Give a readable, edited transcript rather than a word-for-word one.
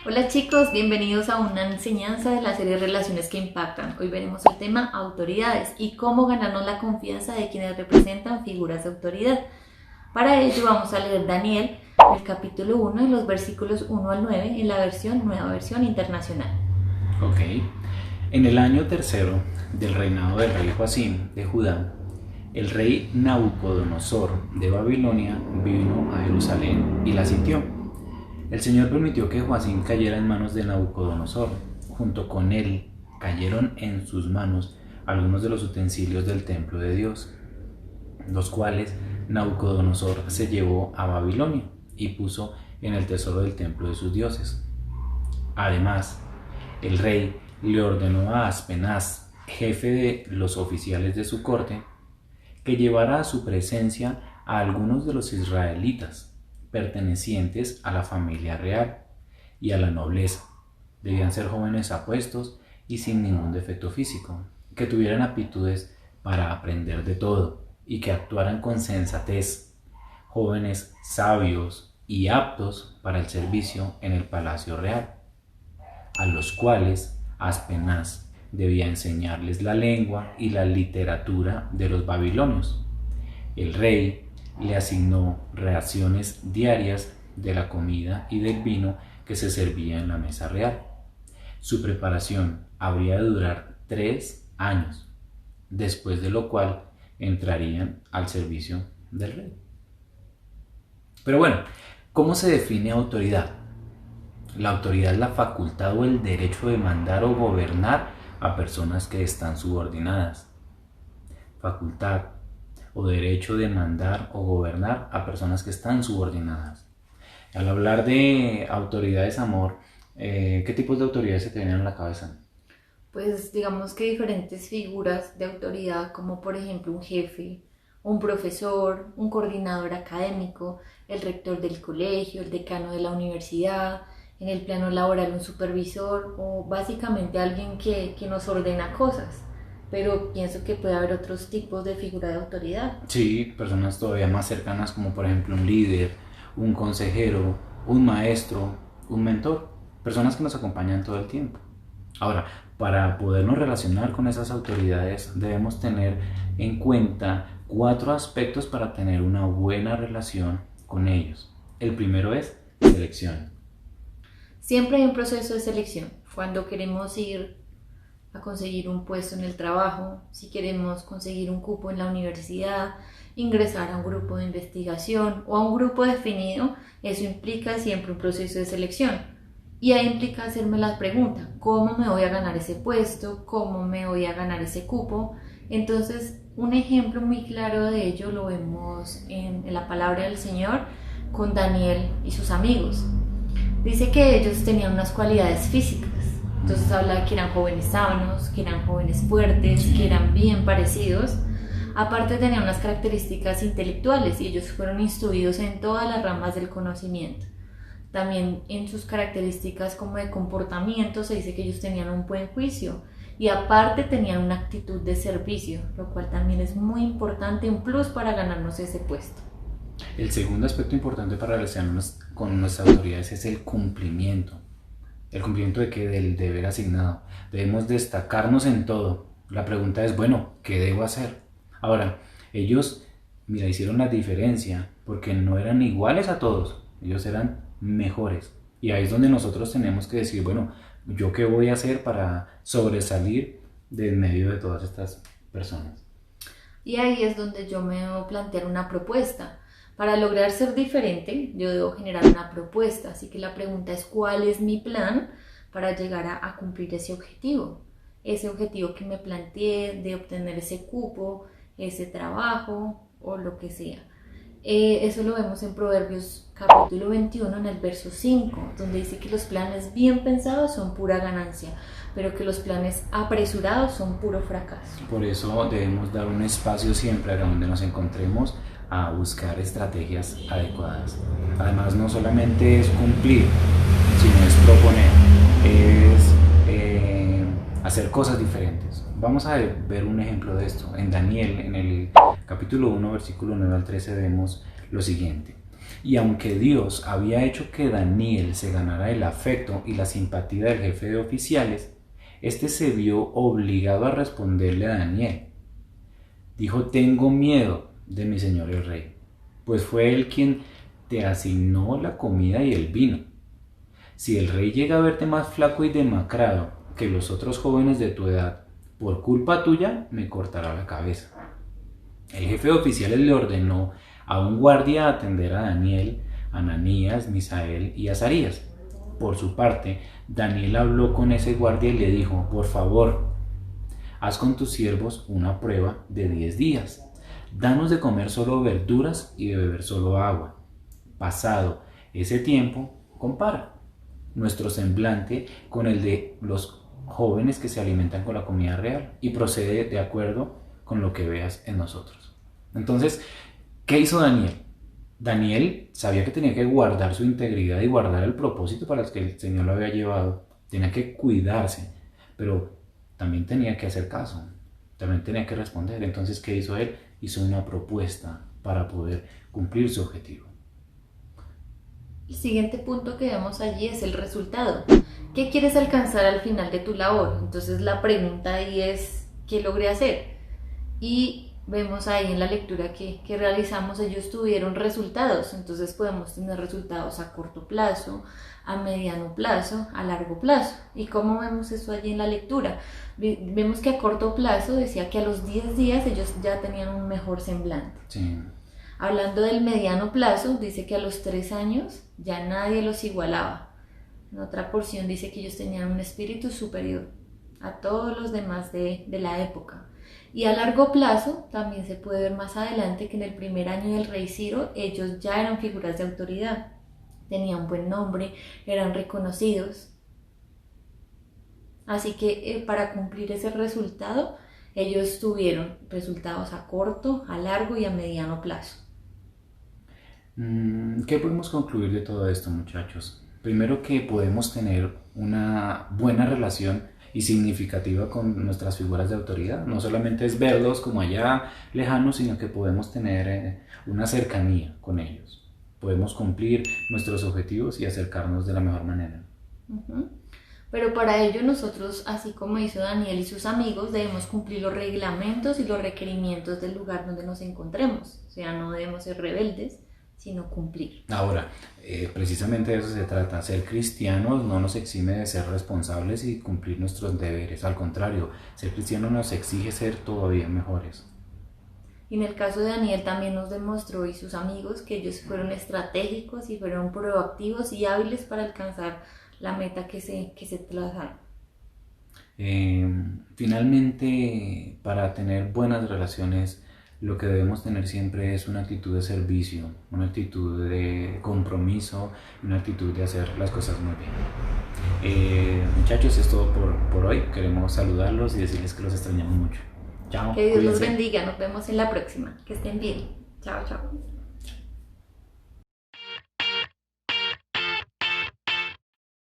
Hola chicos, bienvenidos a una enseñanza de la serie Relaciones que Impactan. Hoy veremos el tema autoridades y cómo ganarnos la confianza de quienes representan figuras de autoridad. Para ello vamos a leer Daniel, el capítulo 1 y los versículos 1 al 9 en la nueva versión internacional. Ok. En el año tercero del reinado del rey Joacim de Judá, el rey Nabucodonosor de Babilonia vino a Jerusalén y la sitió. El Señor permitió que Joacim cayera en manos de Nabucodonosor. Junto con él cayeron en sus manos algunos de los utensilios del templo de Dios, los cuales Nabucodonosor se llevó a Babilonia y puso en el tesoro del templo de sus dioses. Además, el rey le ordenó a Aspenaz, jefe de los oficiales de su corte, que llevara a su presencia a algunos de los israelitas pertenecientes a la familia real y a la nobleza. Debían ser jóvenes apuestos y sin ningún defecto físico, que tuvieran aptitudes para aprender de todo y que actuaran con sensatez, jóvenes sabios y aptos para el servicio en el palacio real, a los cuales Aspenaz debía enseñarles la lengua y la literatura de los babilonios. El rey le asignó raciones diarias de la comida y del vino que se servía en la mesa real. Su preparación habría de durar 3 años, después de lo cual entrarían al servicio del rey. Pero bueno, ¿cómo se define autoridad? La autoridad es la facultad o el derecho de mandar o gobernar a personas que están subordinadas. Facultad o derecho de mandar o gobernar a personas que están subordinadas. Al hablar de autoridades, amor, ¿qué tipos de autoridades se te vienen a la cabeza? Pues digamos que diferentes figuras de autoridad, como por ejemplo un jefe, un profesor, un coordinador académico, el rector del colegio, el decano de la universidad, en el plano laboral un supervisor o básicamente alguien que nos ordena cosas. Pero pienso que puede haber otros tipos de figura de autoridad. Sí, personas todavía más cercanas como por ejemplo un líder, un consejero, un maestro, un mentor, personas que nos acompañan todo el tiempo. Ahora, para podernos relacionar con esas autoridades debemos tener en cuenta 4 aspectos para tener una buena relación con ellos. El primero es selección. Siempre hay un proceso de selección. Cuando queremos ir a conseguir un puesto en el trabajo, si queremos conseguir un cupo en la universidad, ingresar a un grupo de investigación o a un grupo definido, eso implica siempre un proceso de selección. Y ahí implica hacerme la pregunta, ¿cómo me voy a ganar ese puesto? ¿Cómo me voy a ganar ese cupo? Entonces, un ejemplo muy claro de ello lo vemos en la palabra del Señor con Daniel y sus amigos. Dice que ellos tenían unas cualidades físicas. Entonces habla de que eran jóvenes sanos, que eran jóvenes fuertes, que eran bien parecidos. Aparte tenían unas características intelectuales y ellos fueron instruidos en todas las ramas del conocimiento. También en sus características como de comportamiento se dice que ellos tenían un buen juicio y aparte tenían una actitud de servicio, lo cual también es muy importante, un plus para ganarnos ese puesto. El segundo aspecto importante para relacionarnos con nuestras autoridades es el cumplimiento. ¿El cumplimiento de qué? Del deber asignado. Debemos destacarnos en todo. La pregunta es, bueno, ¿qué debo hacer? Ahora, ellos, mira, hicieron la diferencia porque no eran iguales a todos. Ellos eran mejores. Y ahí es donde nosotros tenemos que decir, bueno, ¿yo qué voy a hacer para sobresalir de en medio de todas estas personas? Y ahí es donde yo me debo plantear una propuesta. Para lograr ser diferente, yo debo generar una propuesta. Así que la pregunta es, ¿cuál es mi plan para llegar a cumplir ese objetivo? Ese objetivo que me planteé de obtener ese cupo, ese trabajo o lo que sea. Eso lo vemos en Proverbios capítulo 21 en el verso 5, donde dice que los planes bien pensados son pura ganancia, pero que los planes apresurados son puro fracaso. Por eso debemos dar un espacio siempre a donde nos encontremos a buscar estrategias adecuadas. Además, no solamente es cumplir, sino es proponer, es hacer cosas diferentes. Vamos a ver un ejemplo de esto. En Daniel, en el capítulo 1, versículo 9 al 13, vemos lo siguiente. Y aunque Dios había hecho que Daniel se ganara el afecto y la simpatía del jefe de oficiales, este se vio obligado a responderle a Daniel. Dijo: tengo miedo de mi señor el rey, pues fue él quien te asignó la comida y el vino. Si el rey llega a verte más flaco y demacrado que los otros jóvenes de tu edad, por culpa tuya me cortará la cabeza. El jefe de oficiales le ordenó a un guardia atender a Daniel, Ananías, Misael y Azarías. Por su parte, Daniel habló con ese guardia y le dijo: por favor, haz con tus siervos una prueba de 10 días. Danos de comer solo verduras y de beber solo agua. Pasado ese tiempo, compara nuestro semblante con el de los jóvenes que se alimentan con la comida real y procede de acuerdo con lo que veas en nosotros. Entonces, ¿qué hizo Daniel? Daniel sabía que tenía que guardar su integridad y guardar el propósito para el que el Señor lo había llevado. Tenía que cuidarse, pero también tenía que hacer caso, también tenía que responder. Entonces, ¿qué hizo él? Hizo una propuesta para poder cumplir su objetivo. El siguiente punto que vemos allí es el resultado. ¿Qué quieres alcanzar al final de tu labor? Entonces la pregunta ahí es: ¿qué logré hacer? Y vemos ahí en la lectura que realizamos, ellos tuvieron resultados. Entonces podemos tener resultados a corto plazo, a mediano plazo, a largo plazo. ¿Y cómo vemos eso allí en la lectura? Vemos que a corto plazo decía que a los 10 días ellos ya tenían un mejor semblante. Sí. Hablando del mediano plazo, dice que a los 3 años ya nadie los igualaba. En otra porción dice que ellos tenían un espíritu superior a todos los demás de la época. Y a largo plazo también se puede ver más adelante que en el primer año del rey Ciro ellos ya eran figuras de autoridad. Tenían buen nombre, eran reconocidos. Así que para cumplir ese resultado, ellos tuvieron resultados a corto, a largo y a mediano plazo. ¿Qué podemos concluir de todo esto, muchachos? Primero, que podemos tener una buena relación y significativa con nuestras figuras de autoridad. No solamente es verlos como allá lejanos, sino que podemos tener una cercanía con ellos. Podemos cumplir nuestros objetivos y acercarnos de la mejor manera. Pero para ello nosotros, así como hizo Daniel y sus amigos, debemos cumplir los reglamentos y los requerimientos del lugar donde nos encontremos. O sea, no debemos ser rebeldes, sino cumplir. Ahora, precisamente de eso se trata. Ser cristianos no nos exime de ser responsables y cumplir nuestros deberes. Al contrario, ser cristiano nos exige ser todavía mejores. Y en el caso de Daniel también nos demostró, y sus amigos, que ellos fueron estratégicos y fueron proactivos y hábiles para alcanzar la meta que se trazaron. Finalmente, para tener buenas relaciones, lo que debemos tener siempre es una actitud de servicio, una actitud de compromiso, una actitud de hacer las cosas muy bien. Muchachos, es todo por hoy. Queremos saludarlos y decirles que los extrañamos mucho. Chao. Que Dios los bendiga. Nos vemos en la próxima. Que estén bien. Chao, chao.